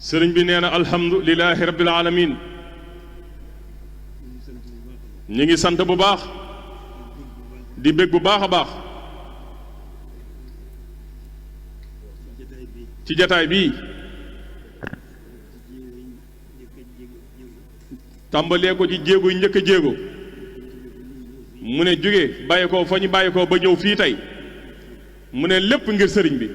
sëriñ bi nee na alhamdulilahi rabbil alamin ñi ngi sant bu baax di bég bu baax a baax ci jataay bii tàmbalee ko ci jéego yi njëkk a jéego mu ne jóge bàyyi ko fa ñu bàyyi ko ba ñëw fii tey mu ne lépp ngir sëriñ bi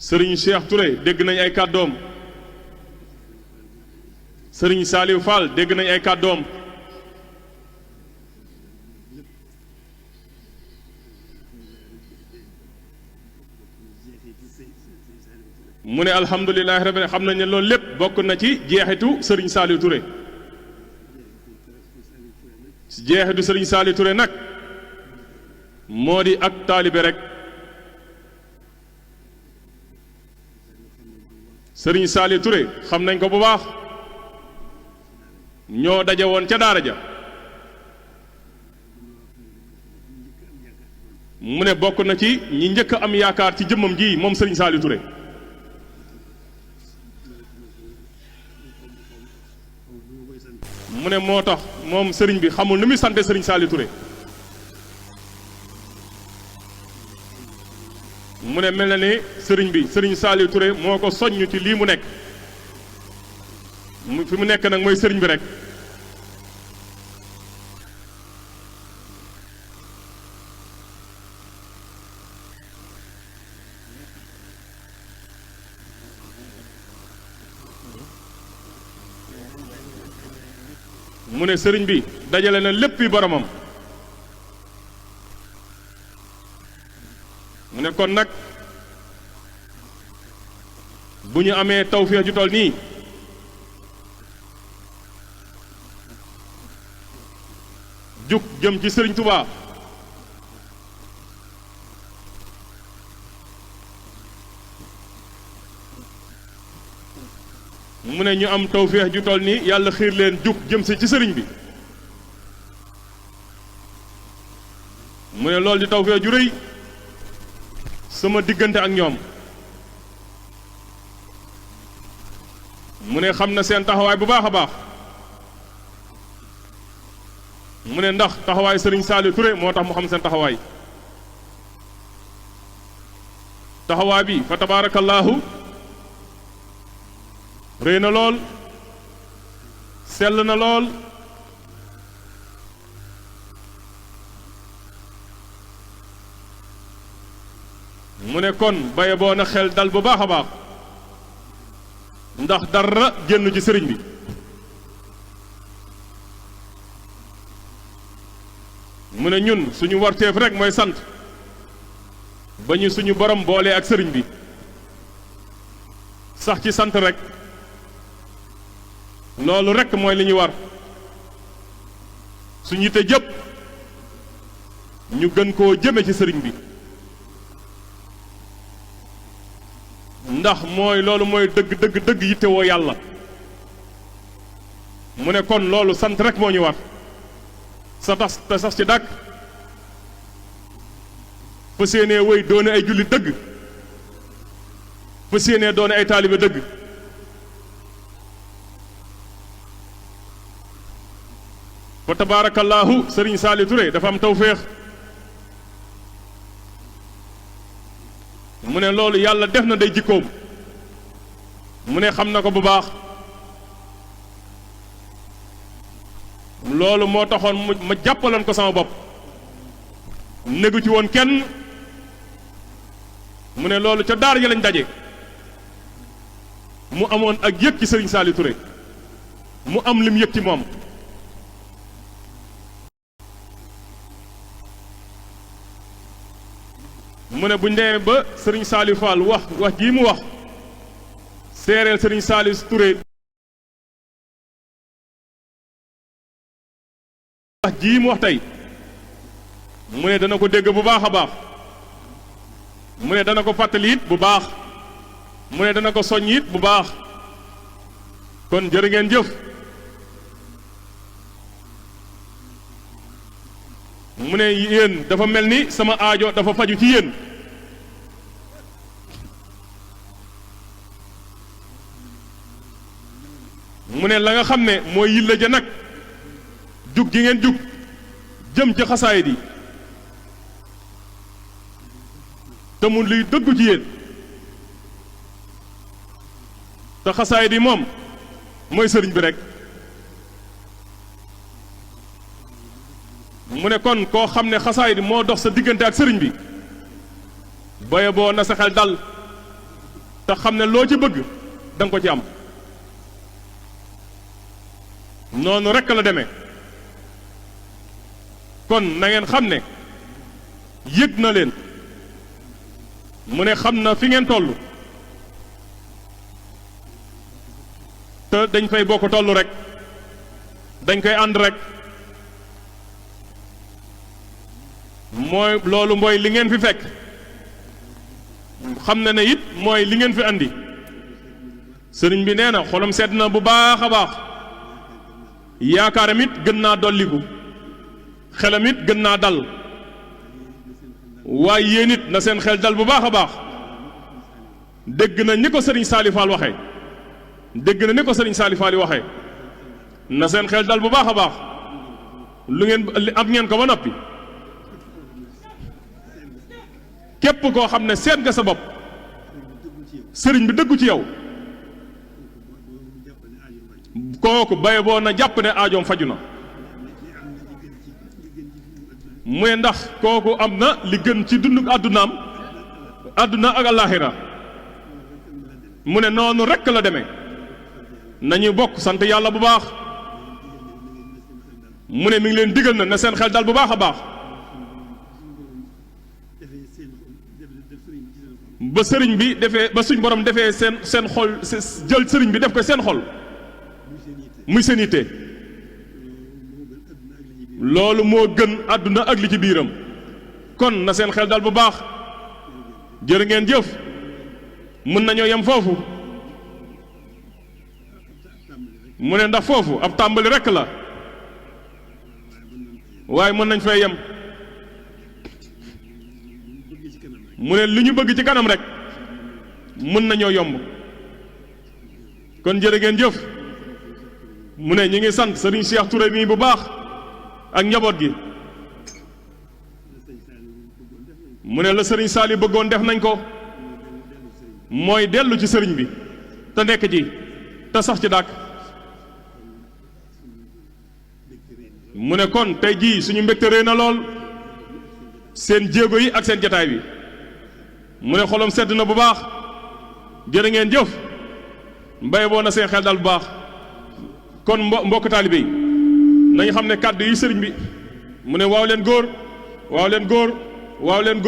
sëriñ Cheikh Touré dégg nañ ay kàddoom sëriñ Saliou Fall dégg nañ ay kàddoom mu ne alhamdulilahi rabbil xam nañ ne loolu lépp bokk na ci jeexitu sëriñ Saliou Touré jeexitu sëriñ Saliou Touré nag moo di ak taalibe rek sëriñ Saliou Touré xam nañ ko bu baax ñoo daje woon ca daara ja mu ne bokk na ci ñi njëkk am yaakaar ci jëmmam ji moom sëriñ Saliou Touré mu ne moo tax moom sëriñ bi xamul nu muy sante sëriñ Saliou Touré mu ne mel na ni sëriñ bi sëriñ Saliou Touré moo ko soññ ci lii mu nekk fi mu nekk nag mooy sëriñ bi rek mu ne sëriñ bi dajale na léppi boromam mu ne kon nag bu ñu amee tawféex ju toll nii jug jëm ci sëriñ Touba mu ne ñu am tawféex ju toll nii yàlla xiir leen jug jëm si ci sëriñ bi mu ne loolu di tawféex ju rëy sama diggante ak ñoom mu ne xam na seen taxawaay bu baax a baax mu ne ndax taxawaay sëriñ Saliou Touré moo tax mu xam seen taxawaay taxawaay bi fa tabaarakallaahu rëy na lool sell na lool mu ne kon baye boo na xel dal bu baax a baax ndax dara génn ci sëriñ bi mu ne ñun suñu warteef rek mooy sant ba ñu suñu borom boolee ak sëriñ bi sax ci sant rek loolu rek mooy li ñu war suñu yitte jëpp ñu gën koo jëme ci sëriñ bi ndax mooy loolu mooy dëgg yitte woo yàlla mu ne kon loolu sant rek moo ñu war sa tax te sax ci dàkk fa séenee wéy doone ay jullit dëgg fa séenee doone ay taalibe dëgg fa tabaarakallaahu sëriñ Saliou Touré dafa am tawféex mu ne loolu yàlla def na day jikkoom mu ne xam na ko bu baax loolu moo taxoon ma jàppaloon ko sama bopp négu ci woon kenn mu ne loolu ca daara ja lañ daje mu amoon ak yëg ci sëriñ Saliou Touré mu am lim yëg ci moom mu ne bu ñu demee ba sëriñ Saliou Fall wax jii mu wax séeréel sëriñ Saliou Touré wax jii mu wax tey mu ne dana ko dégg bu baax a baax mu ne dana ko fàttali it bu baax mu ne dana ko soññ it bu baax kon jërë ngeen jëf mu ne yéen dafa mel ni sama aajo dafa faju ci yéen mu ne la nga xam ne mooy yilla ja nag jug gi ngeen jug jëm ci xasaayid yi te mu luy dëggu ci yéen te xasaayid yi moom mooy sëriñ bi rek mu ne kon koo xam ne xasaayid moo dox sa diggante ak sëriñ bi boye boo na sa xel dal te xam ne loo ci bëgg da nga ko ci am noonu rekk la demee kon na ngeen xam ne yëg na leen mu ne xam na fi ngeen toll te dañ fay bokk toll rek dañ koy ànd rek mooy loolu mooy li ngeen fi fekk xam na ne it mooy li ngeen fi andi sëriñ bi nee na xolam sedd na bu baax a baax yaakaaram it gën naa dolliku xelam it gën naa dal waaye yéen it na seen xel dal bu baax a baax dégg na ni ko sëriñ Saali Faal waxee dégg na ni ko sëriñ Saali Faal waxee na seen xel dal bu baax a baax lu ngeen am ngeen ko ba noppi képp koo xam ne seet nga sa bopp sëriñ bi dëggu ci yow kooku baye boo na jàpp ne aajoom faju na mu ne ndax kooku am na li gën ci dunduk àddunaam àdduna ak àllaaxira mu ne noonu rekk la demee nañu bokk sant yàlla bu baax mu ne mi ngi leen digal na seen xel dal bu baax a baax ba sëriñ bi defee ba suñ borom defee seen xol jël sëriñ bi def ko seen xol muy seen yitte loolu moo gën àdduna ak li ci biiram kon na seen xel dal bu baax jërë ngeen jëf mën nañoo yem foofu mu ne ndax foofu ab tàmbali rekk la waaye mën nañ fay yem mu ne li ñu bëgg ci kanam rek mën nañoo yomb kon jërë ngeen jëf mu ne ñi ngi sant sëriñ Cheikh Touré mii bu baax ak njaboot gi mu ne la sëriñ Saali bëggoon def nañ ko mooy dellu ci sëriñ bi te nekk ci te sax ci dàkk mu ne kon tey jii suñu mbégte réy na lool seen jéego yi ak seen jataay bi mu ne xolom sedd na bu baax jërë ngeen jëf mbay boo na seen xel dal bu baax kon mbokk taalibe yi nañu xam ne kàddu yi sëriñ bi mu ne waaw leen góor waaw leen góor waaw leen góor